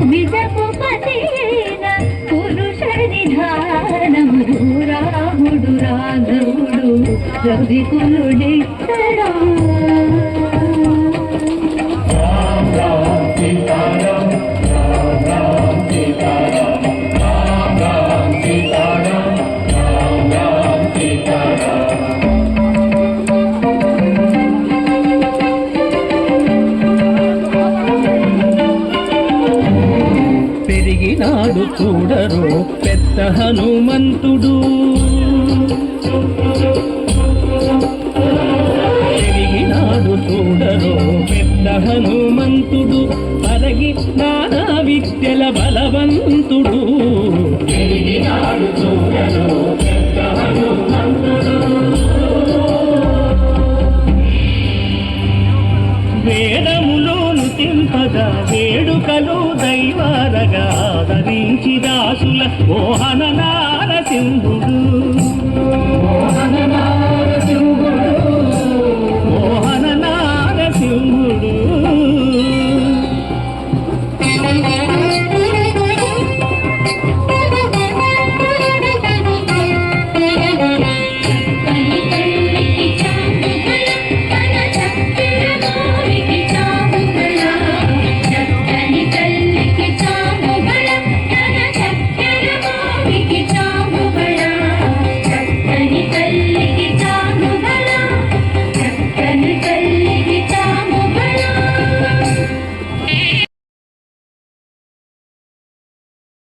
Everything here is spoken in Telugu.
భూమిదపు పతిన పురుష నిధానముడు రాముడు రాఘవుడు రవికులుడిక్కడా పెరిగినాడు చూడరు పెద్ద హనుమంతుడు పెరిగినాడు చూడరు పెద్ద హనుమంతుడు పరగి నానా విద్యల బలవంతుడు పెరిగినాడు చూడరు పెద్ద హనుమంతుడు వేదము